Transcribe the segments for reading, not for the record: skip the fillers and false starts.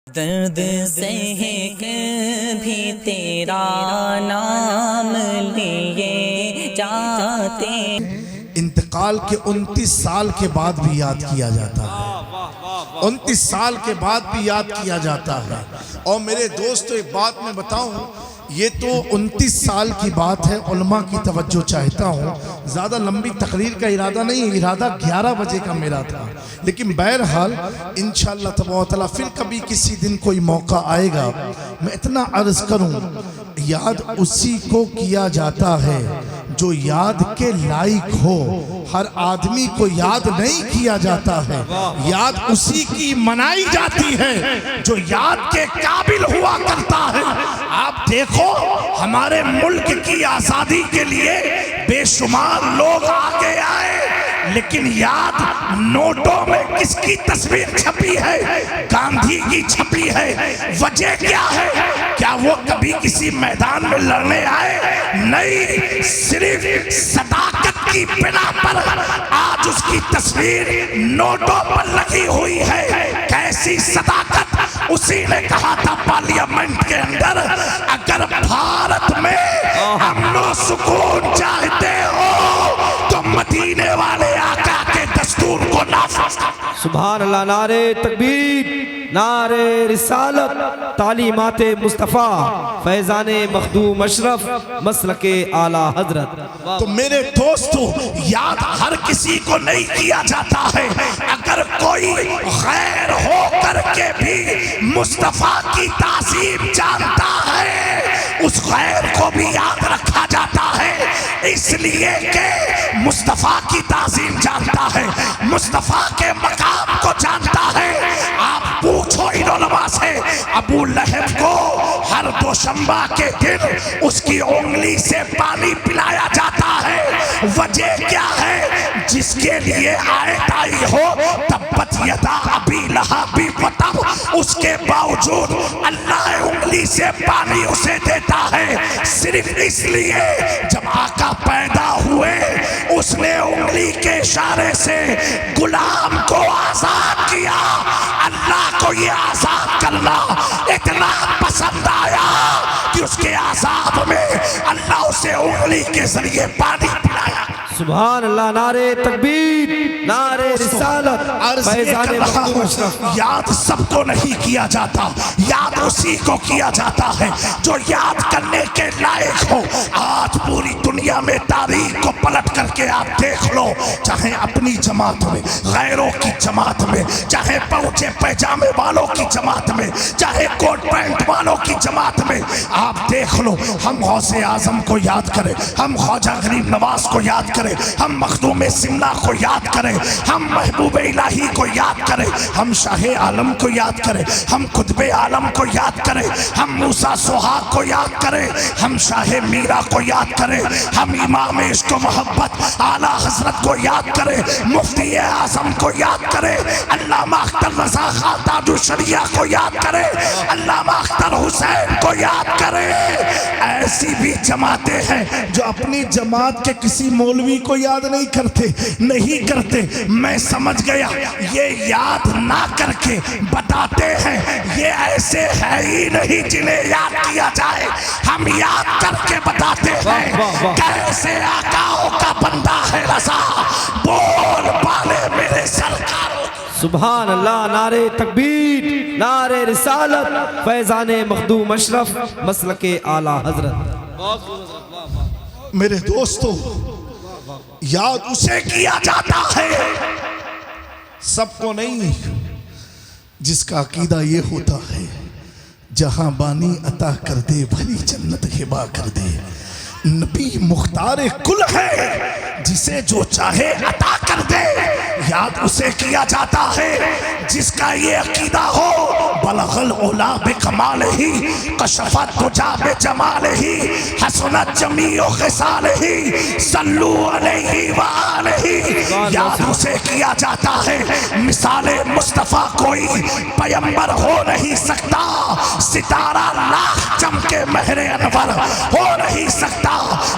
दर्द सह कर भी तेरा नाम लिए जाते। इंतकाल के 29 साल के बाद भी याद किया जाता है, 29 साल के बाद भी याद किया जाता है। और मेरे दोस्तों एक बात मैं बताऊं, ये तो 29 साल की बात है। उलमा की तवज्जो चाहता हूँ, ज़्यादा लंबी तकरीर का इरादा नहीं, इरादा 11 बजे का मेरा था। लेकिन बहरहाल इंशाअल्लाह तबारक तआला फिर कभी किसी दिन कोई मौका आएगा, मैं इतना अर्ज़ करूँ, याद उसी को किया जाता है जो याद के लायक हो। हर आदमी को याद नहीं किया जाता है, याद उसी की मनाई जाती है जो याद के काबिल हुआ करता है। आप देखो, हमारे मुल्क की आज़ादी के लिए बेशुमार लोग आगे आए, लेकिन याद नोटों में किसकी तस्वीर छपी है? गांधी की छपी है। वजह क्या है? क्या वो कभी किसी मैदान में लड़ने आए? नहीं, सिर्फ सदाकत की बिना पर आज उसकी तस्वीर नोटों पर लगी हुई है। कैसी सदाकत! उसी ने कहा था पार्लियामेंट के अंदर, अगर भारत में अमन और सुकून चाहते हो तो मदीने वाले आका के दस्तूर को नाफिज करो। सुभान अल्लाह। नारे तकबीर, नारे रिसालत, तालीमाते मुस्तफ़ा, फैज़ाने मखदूम अशरफ, मसलके आला हजरत। तो मेरे दोस्तों, याद हर किसी को नहीं किया जाता है। अगर कोई गैर हो करके भी मुस्तफ़ा की ताज़ीम जानता है, उस गैर को भी याद रखा जाता है, इसलिए कि मुस्तफ़ा की ताज़ीम जानता है, मुस्तफ़ा के मकाम को जानता है। आप पूछो इन उलमा से, अबू लहब को हर दोशंबा के दिन उसकी उंगली से पानी पिलाया जाता है। वजह क्या है? जिसके लिए आयत आई हो तब्बत यदा अबी लहबी वतब, उसके बावजूद अल्लाह उंगली से पानी उसे देता है। सिर्फ इसलिए जब आका पैदा हुए, उसने उंगली के इशारे से गुलाम को आजाद किया। अल्लाह को ये आजाद करना इतना पसंद आया कि उसके आजाद में अल्लाह उसे उंगली के जरिए पानी पिलाया। सुभान अल्लाह। नारे तकबीर, नारे रिसालत, फैज़ाने मखदूम अशरफ। याद सबको नहीं किया जाता, याद उसी को किया जाता है जो याद करने के लायक हो। आज पूरी दुनिया में तारीख को पलट करके आप देख लो, चाहे अपनी जमात में, गैरों की जमात में, चाहे पहुंचे पैजामे वालों की जमात में, चाहे कोट पैंट वालों की जमात में, आप देख लो। हम गौसे आजम को याद करें, हम ख्वाजा गरीब नवाज को याद करें, हम मखदूम सिमला को याद करें, हम महबूब इलाही को याद करें, हम शाह आलम को याद करें, हम कुतुब आलम को याद करें, हम मूसा सुहाग को याद करें, हम शाह मीरा को याद करें, हम इमाम इश्क व मोहब्बत आला हजरत को याद करें, मुफ्ती आजम को याद करें, अल्लामा अख्तर रज़ा खान ताजुल शरिया को याद करें, अल्लामा अख्तर हुसैन को याद करें। ऐसी भी जमातें हैं जो अपनी जमात के किसी मौलवी को याद नहीं करते। मैं समझ गया, ये याद ना करके बताते हैं ये ऐसे है ही नहीं जिन्हें याद किया जाए। हम याद करके बताते हैं कैसे आकाओं का बंदा है रज़ा, बोल पाले मेरे सरकारों। सुभान अल्लाह। नारे तकबीर, नारे रिसालत, फैज़ाने मखदूम अशरफ, मसलके आला हजरत। मेरे दोस्तों, याद उसे किया जाता है, सबको नहीं, जिसका अकीदा ये होता है जहां बानी अता कर दे, भली जन्नत हिबा कर दे। नबी मुख्तार कुल है, जिसे जो चाहे अता कर दे। याद उसे किया जाता है जिसका ये अकीदा हो, बलगल ओला बे कमाल ही, कशफत तुजा बे जमाल ही, हसनत जमीओ खिसाल ही, सल्लू अलैहि व आलिही। याद उसे किया जाता है, मिसाले मुस्तफ़ा कोई पैगंबर हो नहीं सकता। सितारा लाख चमके के महरे अनवर हो नहीं सकता,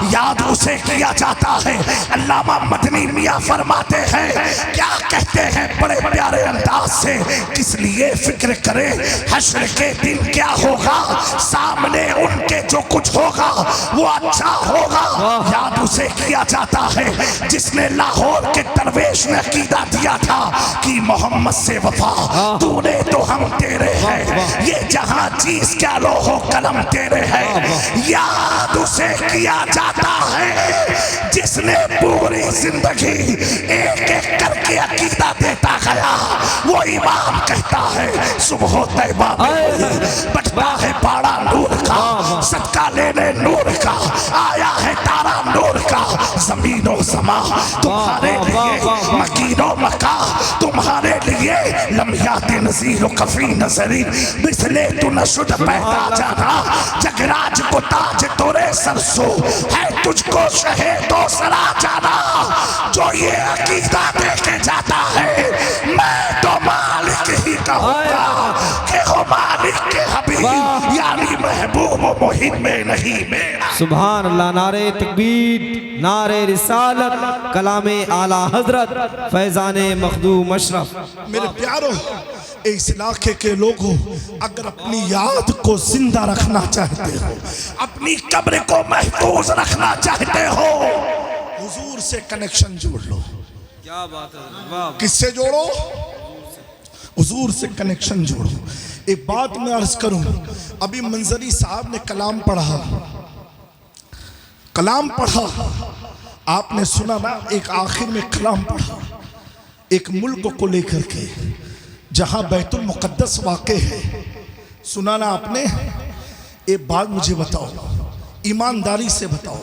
याद उसे किया जाता है। अल्लामा मदनी मियां फरमाते हैं, क्या कहते हैं बड़े प्यारे अंदाज से, किस लिए फिक्र करे हश्र के दिन क्या होगा, सामने उनके जो कुछ होगा वो अच्छा होगा। याद उसे किया जाता है जिसने लाहौर के दरवेश ने अकीदा दिया था कि मोहम्मद से वफा तूने तो हम तेरे हैं, ये जहां चीज क्या लोहो कलम तेरे हैं। याद उसे किया जाता है जिसने पूरी जिंदगी एक एक करके अकीदा देता गया। वो इमाम कहता है सुबह तैबा में बटता है पाड़ा नूर का, सदका लेने नूर का आया है तारा नूर का। जमीनो समा तुम्हारे लिए, मकीनो मका तुम्हारे लिए, लम्हियात नज़ीर कफी नजरी बिसले तू नशुद पैदा जाना। जगराज को ताज तोरे सरसो है, तुझको शहीदों सरा जाना। जो ये अकीदा देके जाता है मैं तो मालिक ही कहूँगा कि हो मालिक के हबीब, यानी महबूब मुहिम में नहीं मेरा। सुभान अल्लाह। नारे तकबीर, नारे रिसालत, कलामे आला हजरत फैजाने मखदूम अशरफ। मेरे प्यारों, इस इलाके के लोगों, अगर अपनी याद को जिंदा रखना चाहते हो, अपनी कब्र को महफूज रखना चाहते हो, हुजूर से कनेक्शन जोड़ लो। क्या बात है, वाह। किससे जोड़ो? हुजूर से कनेक्शन जोड़ो। एक बात मैं अर्ज करूं, अभी मंजरी साहब ने कलाम पढ़ा, कलाम पढ़ा, आपने सुना ना, एक आखिर में कलाम पढ़ा एक मुल्क को लेकर के जहां बैतुल मुक़द्दस वाक़े है। सुना ना आपने? एक बात मुझे बताओ, ईमानदारी से बताओ,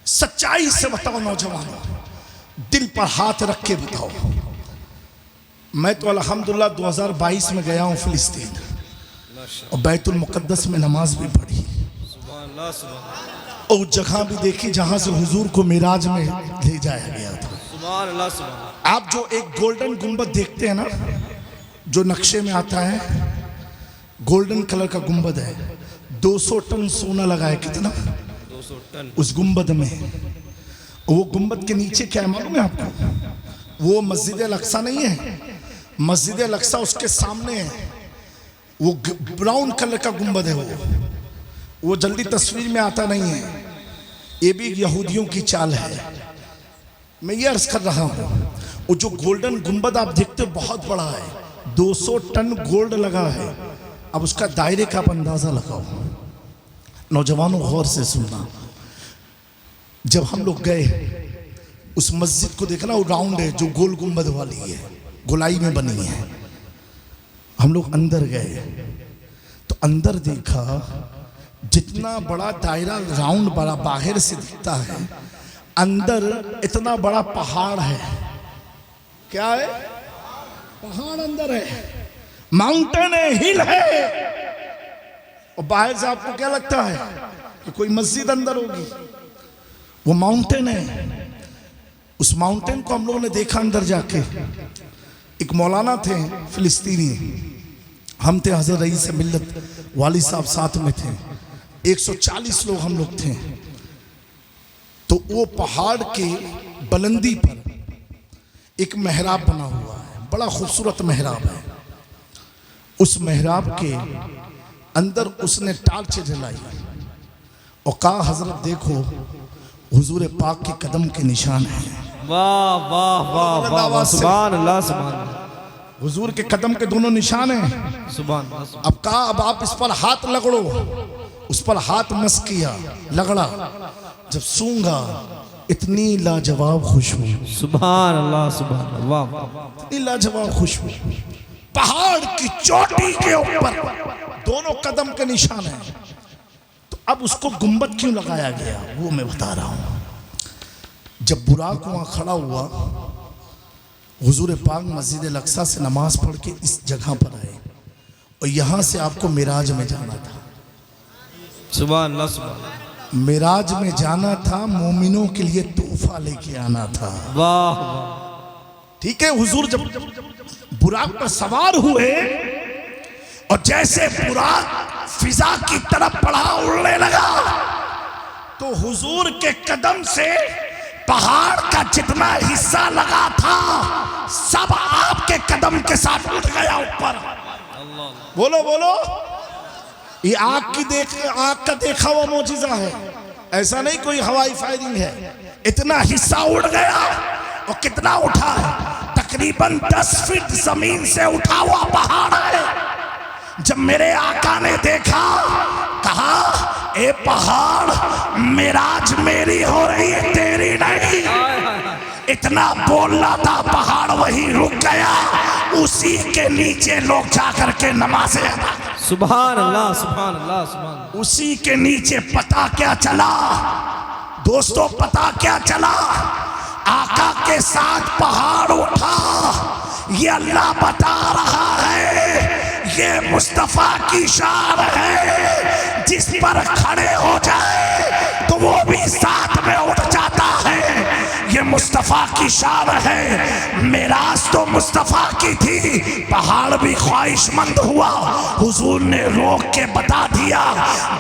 सच्चाई से बताओ नौजवानों, दिल पर हाथ रख के बताओ। मैं तो अल्हम्दुलिल्लाह 2022 में गया हूँ फिलिस्तीन और बैतुल मुक़द्दस में नमाज भी पढ़ी और जगह भी देखी जहाँ से हुजूर को मिराज में ले जाया गया था। आप जो एक गोल्डन गुंबद देखते हैं ना, जो नक्शे में आता है, गोल्डन कलर का गुंबद है, 200 टन सोना लगा है। कितना? 200 टन उस गुंबद में। वो गुंबद के नीचे क्या है मालूम है आपको? वो मस्जिद अल-अक्सा नहीं है, मस्जिद अल-अक्सा उसके सामने है। वो ब्राउन कलर का गुंबद है। वो जल्दी तस्वीर में आता नहीं है। ये भी यहूदियों की चाल है। मैं ये अर्ज कर रहा हूँ, वो जो गोल्डन गुंबद आप देखते हो बहुत बड़ा है, 200 टन गोल्ड लगा है। अब उसका दायरे का आप अंदाजा लगाओ। नौजवानों गौर से सुनना, जब हम लोग गए उस मस्जिद को देखना, वो राउंड है, जो गोल गुंबद वाली है, गोलाई में बनी है। हम लोग अंदर गए तो अंदर देखा, जितना बड़ा दायरा राउंड बड़ा बाहर से दिखता है, अंदर इतना बड़ा पहाड़ है। क्या है? पहाड़ अंदर है, माउंटेन है, हिल है। और बाहर से आपको क्या लगता है कि कोई मस्जिद अंदर होगी? वो माउंटेन है। उस माउंटेन को हम लोगों ने देखा अंदर जाके। एक मौलाना थे फिलिस्तीनी, हम थे हज़रत रईस मिल्लत, वाली साहब साथ में थे, 140 लोग हम लोग थे। तो वो पहाड़ के बुलंदी पर एक मेहराब बना हुआ है, बड़ा खूबसूरत मेहराब है। उस मेहराब के अंदर उसने टार्च जलाई और कहा, हजरत देखो हुजूर पाक के कदम के निशान हैं। वाह वाह वाह वाह, सुभान अल्लाह, सुभान अल्लाह। हुजूर के कदम के दोनों निशान हैं। सुभान। अब कहा, अब आप इस पर हाथ लगड़ो। उस पर हाथ मस किया, लगड़ा, जब सूंघा, इतनी लाजवाब खुशबू। सुभान अल्लाह, सुभान अल्लाह, इतनी लाजवाब खुशबू। पहाड़ की चोटी के ऊपर दोनों कदम के निशान हैं। तो अब उसको गुंबद क्यों लगाया गया वो मैं बता रहा हूं। जब बुराक वहां खड़ा हुआ, हुजूर पाक मस्जिद अल-अक्सा से नमाज पढ़ के इस जगह पर आए और यहां से आपको मिराज में जाना था। सुभान अल्लाह, सुभान। मिराज में जाना था, मोमिनों के लिए तोहफा लेके आना था। वाह। ठीक है, हुजूर जब बुराक पर सवार हुए और जैसे बुराक फिजा की तरफ बढ़ा, उड़ने लगा। तो हुजूर के कदम से पहाड़ का जितना हिस्सा लगा था सब आपके कदम के साथ उठ गया ऊपर। बोलो बोलो, ये आग का देखा हुआ मौजिजा है, ऐसा नहीं कोई हवाई फायरिंग है। इतना हिस्सा उड़ गया। और कितना उठा है? तकरीबन 10 फीट जमीन से उठा हुआ पहाड़ है। जब मेरे आका ने देखा, कहा ए पहाड़ मेराज मेरी हो रही है तेरी नहीं। इतना बोलना था, पहाड़ वहीं रुक गया। उसी के नीचे लोग जाकर के नमाज़ें अदा। सुभान अल्लाह, सुभान अल्लाह, सुभान। उसी के नीचे पता क्या चला दोस्तों, पता क्या चला? आका के साथ पहाड़ उठा। ये अल्लाह बता रहा है, ये मुस्तफा की शान है। जिस पर खड़े हो जाए तो वो भी साथ में उठ जाता है। ये मुस्तफा की शान है। मेराज तो मुस्तफा की थी, पहाड़ भी ख्वाहिशमंद हुआ। हुजूर ने रोक के बता दिया,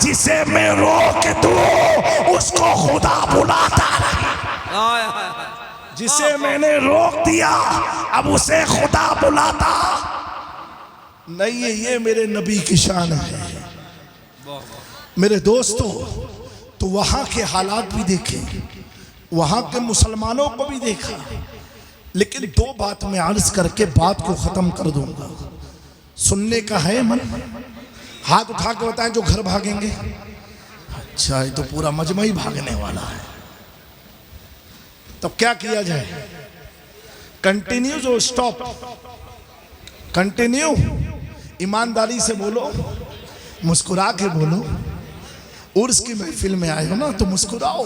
जिसे मैं रोक दूं उसको खुदा बुलाता नहीं। जिसे मैंने रोक दिया अब उसे खुदा बुलाता नहीं है। ये मेरे नबी की शान है। मेरे दोस्तों, तो वहां के हालात भी देखे, वहां के मुसलमानों को भी देखा। लेकिन दो बात मैं अर्ज करके बात को खत्म कर दूंगा। सुनने का है मन? हाथ उठा के बताएं जो घर भागेंगे। अच्छा, ये तो पूरा मजमा ही भागने वाला है। तब क्या किया जाए? कंटिन्यू जो स्टॉप? कंटिन्यू। ईमानदारी से बोलो, मुस्कुरा के बोलो। उर्स की महफिल में आए हो ना तो मुस्कुराओ।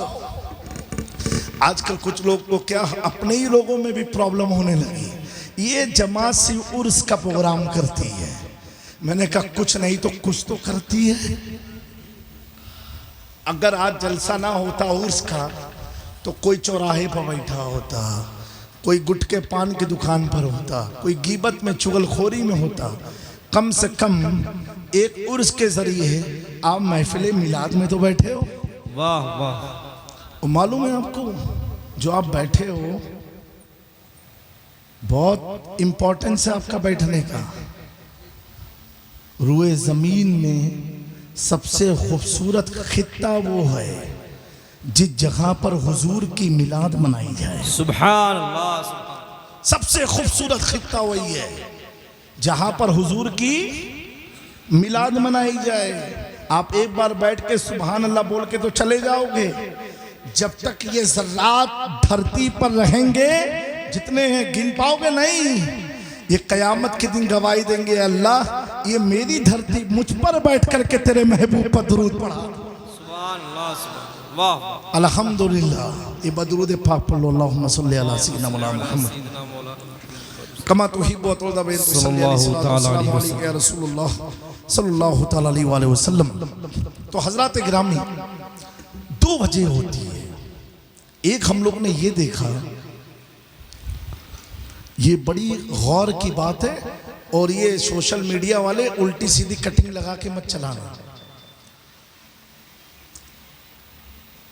आजकल कुछ लोग को क्या अपने ही लोगों में भी प्रॉब्लम होने लगी। ये जमात सी उर्स का प्रोग्राम करती है। मैंने कहा कुछ नहीं तो कुछ तो करती है। अगर आज जलसा ना होता उर्स का तो कोई चौराहे पर बैठा होता, कोई गुटके पान की दुकान पर होता, कोई गीबत में चुगलखोरी में होता। कम से कम एक उर्स के जरिए आप महफिल मिलाद में तो बैठे हो। वाह वाह। मालूम है आपको, जो आप बैठे हो बहुत इंपॉर्टेंस है आपका बैठने का। रुए जमीन में सबसे खूबसूरत खित्ता वो है जिस जगह पर हुजूर की मिलाद मनाई जाए। सुभान अल्लाह। सबसे खूबसूरत खित्ता वही है जहां पर हुजूर की मिलाद मनाई जाए। आप एक बार बैठ के सुभान अल्लाह बोल के तो चले जाओगे। जब तक ये ज़र्रात धरती पर रहेंगे, जितने हैं गिन पाओगे नहीं। ये कयामत के दिन गवाही देंगे, अल्लाह ये मेरी धरती, मुझ पर बैठ करके तेरे महबूब पर दुरूद पढ़ा। सुभान अल्लाह, वाह। अल्हम्दुलिल्लाह। ये बदरूद पाक पढ़ लो, अल्लाहुम्मा सल्ली अला सय्यिदना मौलाना मुहम्मद कमा तुहिब्बु व तुरदा बिन सल्लल्लाहु अलैहि या रसूलुल्लाह सल्लल्लाहु तआला अलैहि वसल्लम। तो हजरात गिरामी, दो वजह होती है। एक हम लोग ने ये देखा, ये बड़ी गौर की बात है, और ये सोशल मीडिया वाले उल्टी सीधी कटिंग लगा के मत चलाना।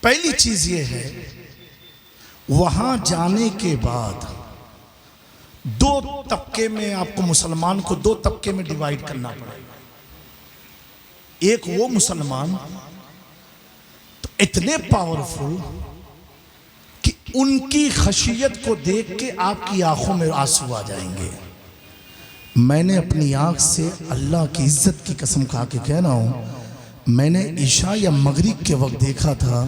पहली चीज ये है, वहां जाने के बाद दो तबके में आपको, मुसलमान को दो तबके में डिवाइड करना पड़ेगा। एक वो मुसलमान तो इतने पावरफुल कि उनकी खशियत को देख के आपकी आंखों में आंसू आ जाएंगे। मैंने अपनी आंख से अल्लाह की इज्जत की कसम खा के कह रहा हूं, मैंने ईशा या मगरिब के वक्त देखा था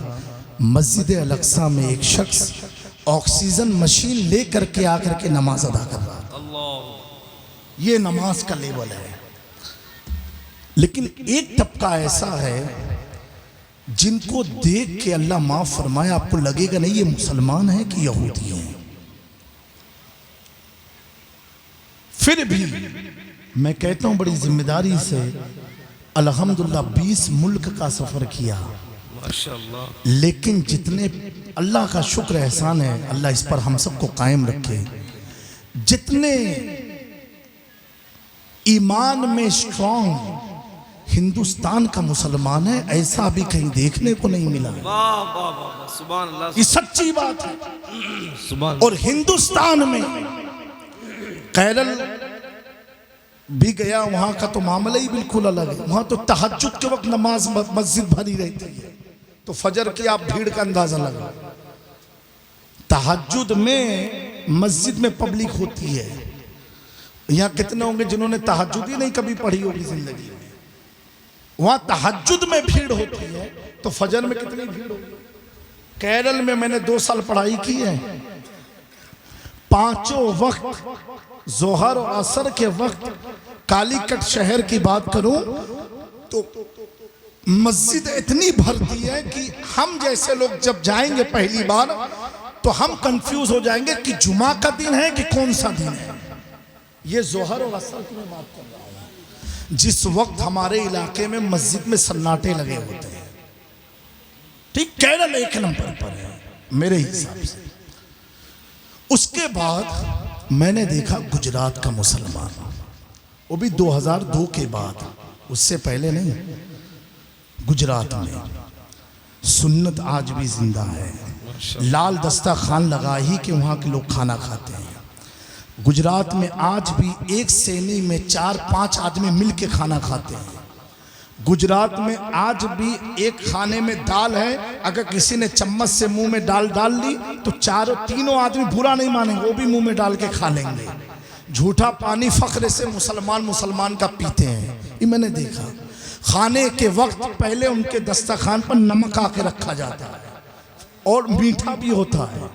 मस्जिद अल-अक्सा में एक शख्स ऑक्सीजन मशीन ले करके आकर के नमाज अदा कर रहा था। ये नमाज का लेवल है। लेकिन एक तबका ऐसा है जिनको देख के अल्लाह माफ फरमाए, आपको लगेगा नहीं ये मुसलमान है कि यहूदी है। फिर भी मैं कहता हूं बड़ी जिम्मेदारी से, अल्हम्दुलिल्लाह 20 मुल्क का सफर किया, माशाअल्लाह। लेकिन जितने, अल्लाह का शुक्र एहसान है, अल्लाह इस पर हम सबको कायम रखे, जितने ईमान में स्ट्रांग हिंदुस्तान का मुसलमान है, ऐसा अभी कहीं देखने को नहीं मिला है। वाह वाह वाह, सुभान अल्लाह, ये सच्ची बात है। सुभान। और हिंदुस्तान में केरल भी गया, वहां का तो मामला ही बिल्कुल अलग है। वहां तो तहज्जुद के वक्त नमाज मस्जिद भरी रहती है, तो फजर की आप भीड़ का अंदाजा लगाओ। तहज्जुद में मस्जिद में पब्लिक होती है। यहाँ कितने होंगे जिन्होंने तहज्जुद ही नहीं कभी पढ़ी होगी जिंदगी में। वहां तहज्जुद में भीड़ होती है, तो फजर में कितनी भीड़ होगी। केरल में मैंने 2 साल पढ़ाई की है, 5 वक्त जोहर और असर के वक्त कालीकट शहर की बात करूं तो मस्जिद इतनी भरती है कि हम जैसे लोग जब जाएंगे पहली बार तो हम कंफ्यूज हो जाएंगे कि जुमा का दिन है कि कौन सा दिन है। ये जोहर और असर की मैं बात कर रहा हूं, जिस वक्त हमारे इलाके में मस्जिद में सन्नाटे लगे होते हैं। ठीक, केरल 1 नंबर पर है मेरे हिसाब से। उसके बाद मैंने देखा गुजरात का मुसलमान, वो भी 2002 के बाद, उससे पहले नहीं। गुजरात में सुन्नत आज भी जिंदा है। लाल दस्ता खान लगा ही कि वहाँ के लोग खाना खाते हैं। गुजरात में आज भी एक सेनी में 4-5 आदमी मिल के खाना खाते हैं। गुजरात में आज भी एक खाने में दाल है, अगर किसी ने चम्मच से मुंह में डाल ली तो तीनों आदमी बुरा नहीं मानेंगे, वो भी मुंह में डाल के खा लेंगे। झूठा पानी फख्र से मुसलमान का पीते हैं, ये मैंने देखा। खाने के वक्त पहले उनके दस्तरखान पर नमक आके रखा जाता है और मीठा भी होता है,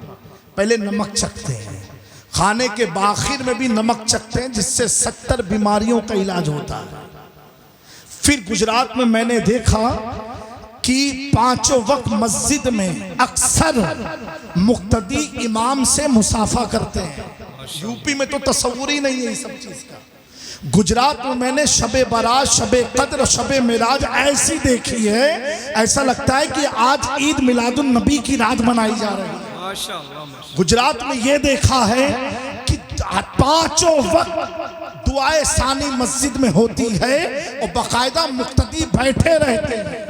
पहले नमक चखते हैं। खाने के आखिर में भी नमक चखते हैं, जिससे 70 बीमारियों का इलाज होता है। फिर गुजरात में मैंने देखा कि 5 वक्त मस्जिद में अक्सर मुक्तदी इमाम से मुसाफा करते हैं। यूपी में तो तस्वुर ही नहीं है इस सब चीज का। गुजरात में मैंने शबे बारात, शबे कद्र, शबे मिराज ऐसी देखी है, ऐसा लगता है कि आज ईद मिलादुन नबी की रात मनाई जा रही है। माशाअल्लाह। गुजरात में ये देखा है कि 5 वक्त दुआए सानी मस्जिद में होती है और बाकायदा मुक्तदी बैठे रहते हैं।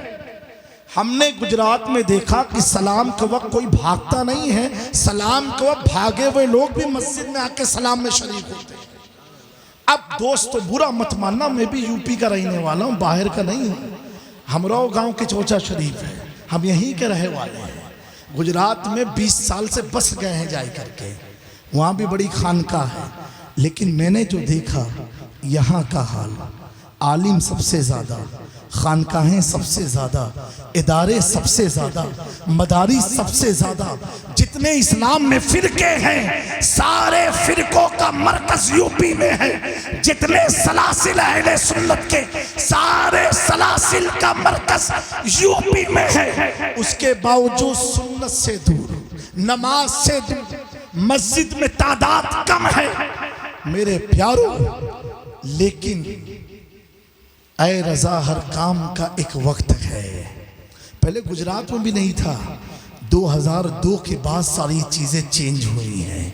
हमने गुजरात में देखा कि सलाम के वक्त कोई भागता नहीं है, सलाम के वक्त भागे हुए लोग भी मस्जिद में आके सलाम में शरीक होते हैं। अब दोस्त तो बुरा मत मानना, मैं भी यूपी का रहने वाला हूँ, बाहर का नहीं हूँ। हमराव गांव के चौचा शरीफ है, हम यहीं के रहे वाले हैं। गुजरात में 20 साल से बस गए हैं जाए करके, वहाँ भी बड़ी खानकाह है। लेकिन मैंने जो देखा यहाँ का हाल, आलिम सबसे ज़्यादा, खानकाहें सबसे ज़्यादा, इदारे सबसे ज़्यादा, मदारिस सबसे ज़्यादा। जितने इस्लाम में फ़िरके हैं सारे फ़िरकों का मरकज़ यूपी में है। जितने सलासिल अहले सुन्नत के सारे सलासिल का मरकज़ यूपी में है। उसके बावजूद सुन्नत से दूर, नमाज से दूर, मस्जिद में तादाद कम है मेरे प्यारों। लेकिन ऐ रज़ा हर काम का एक वक्त है। पहले गुजरात में भी नहीं था, 2002 के बाद सारी चीज़ें चेंज हुई हैं।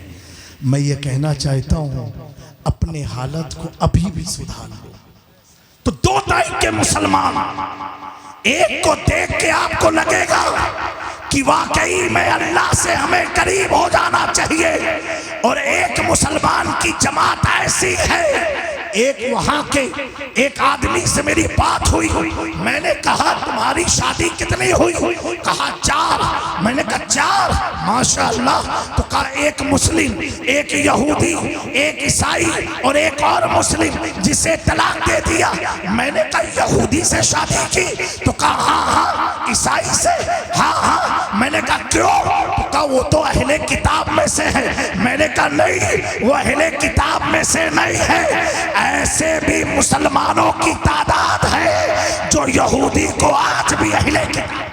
मैं ये कहना चाहता हूँ अपने हालत को अभी भी सुधार लो। तो 2 टाइप के मुसलमान, एक को देख के आपको लगेगा कि वाकई में अल्लाह से हमें करीब हो जाना चाहिए, और एक मुसलमान की जमात ऐसी है। एक वहां के एक आदमी से मेरी बात हुई, मैंने कहा तुम्हारी शादी कितनी हुई? कहा 4। मैंने कहा 4, माशाअल्लाह। तो कहा एक मुस्लिम, एक यहूदी, एक ईसाई और एक और मुस्लिम, जिसे तलाक दे दिया। मैंने कहा यहूदी से शादी की? तो कहा हाँ। ईसाई से? हाँ। मैंने कहा क्यों? तो कहा वो तो अहले किताब में से है। मैंने कहा नहीं, वो अहले किताब में से नहीं है। ऐसे भी मुसलमानों की तादाद है जो यहूदी को आज भी अहले किताब,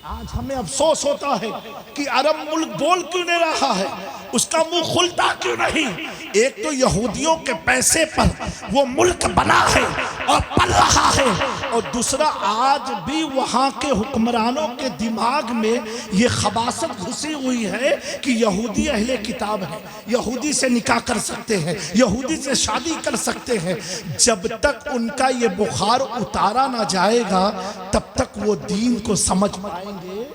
आज हमें अफसोस होता है कि अरब मुल्क बोल क्यों नहीं रहा है, उसका मुंह खुलता क्यों नहीं। एक तो यहूदियों के पैसे पर वो मुल्क बना है और पल रहा है, और दूसरा आज भी वहाँ के हुक्मरानों के दिमाग में ये खबासत घुसी हुई है कि यहूदी अहले किताब है, यहूदी से निकाह कर सकते हैं, यहूदी से शादी कर सकते हैं। जब तक उनका ये बुखार उतारा ना जाएगा तब तक वो दीन को समझ पाएंगे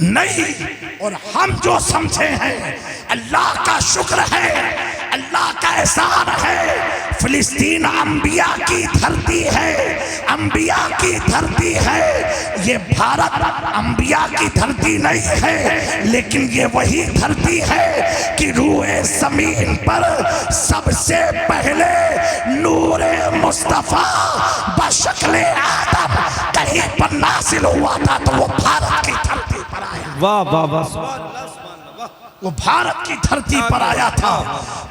नहीं। और हम जो समझे हैं, अल्लाह का शुक्र है, अल्लाह का एहसान है, फिलिस्तीन अंबिया की धरती है, अंबिया की धरती है। ये भारत अंबिया की धरती नहीं है, लेकिन ये वही धरती है कि रूए जमीन पर सबसे पहले नूरे मुस्तफा बशक्ले आदम कहीं पर नासिल हुआ था, तो वो भारत की धरती पर आया। वाह वाह वाह, वो भारत की धरती पर आया था।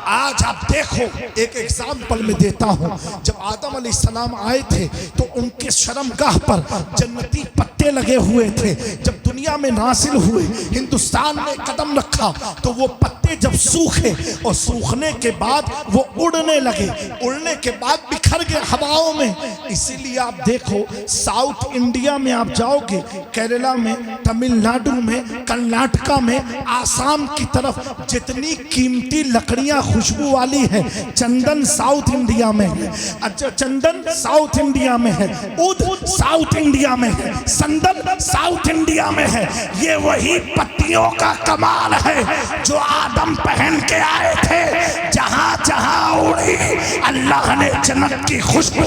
आज आप देखो, एक एग्जाम्पल में देता हूँ, जब आदम अलैहिस्सलाम आए थे तो उनके शर्मगाह पर जन्नती पत्ते लगे हुए थे। जब दुनिया में नासिल हुए, हिंदुस्तान में कदम रखा, तो वो पत्ते जब सूखे और सूखने के बाद वो उड़ने लगे, उड़ने के बाद बिखर गए हवाओं में। इसीलिए आप देखो, साउथ इंडिया में आप जाओगे, केरला में, तमिलनाडु में, कर्नाटका में, आसाम की तरफ जितनी कीमती लकड़ियां खुशबू वाली है, चंदन साउथ इंडिया में है। अच्छा, चंदन साउथ इंडिया में है, उद साउथ इंडिया में है, संदन साउथ इंडिया में है। ये वही पत्तियों का कमाल है जो आदम पहन के आए थे। जहां जहां उड़ी, अल्लाह ने जन्नत की खुशबू।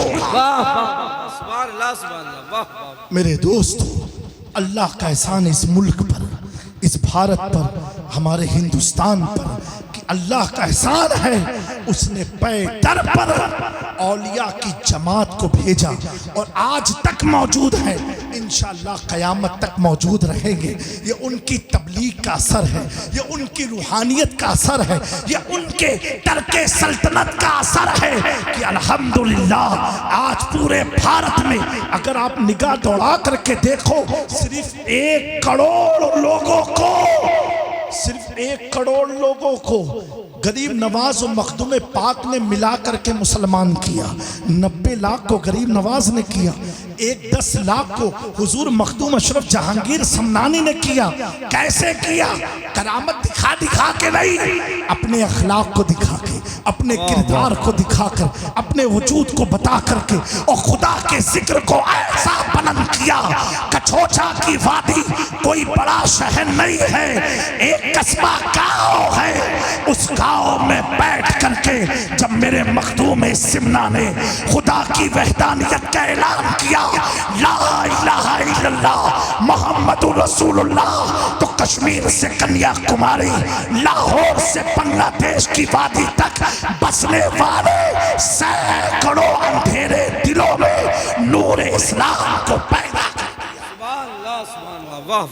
मेरे दोस्तों, अल्लाह का एहसान इस मुल्क पर, इस भारत पर, हमारे हिंदुस्तान पर, कि अल्लाह का एहसान है, उसने पैदर पर औलिया की जमात को भेजा और आज तक मौजूद है, इंशाअल्लाह क़यामत तक मौजूद रहेंगे। ये उनकी तबलीग का असर है, ये उनकी रूहानियत का असर है, ये उनके तरके सल्तनत का असर है कि अल्हम्दुलिल्लाह आज पूरे भारत में अगर आप निगाह दौड़ा करके देखो, सिर्फ 1 करोड़ लोगों को, सिर्फ 1 करोड़ लोगों को गरीब नवाज और मखदूम पाक ने मिला करके मुसलमान किया। 90 लाख को गरीब नवाज ने किया, 10 लाख को हुजूर मखदूम अशरफ जहांगीर समनानी ने किया। कैसे किया? करामत दिखा दिखा के नहीं, अपने अखलाक को दिखा के, अपने किरदार को दिखाकर, अपने वजूद को बता करके, और खुदा के जिक्र को ऐसा बुलंद किया। कछोचा की वादी कोई बड़ा शहर नहीं है, एक कस्बा गाँव है। उस गाँव में बैठ करके जब मेरे मखदूम सिमना ने खुदा की वहदानियत का ऐलान किया, ला इलाहा इल्लल्लाह मुहम्मदुर रसूलुल्लाह, तो कश्मीर से कन्याकुमारी, लाहौर से बांग्लादेश की वादी तक बसने वाले सैकड़ों अंधेरे दिलों में नूर इस्लाम को पैदा कर दिया।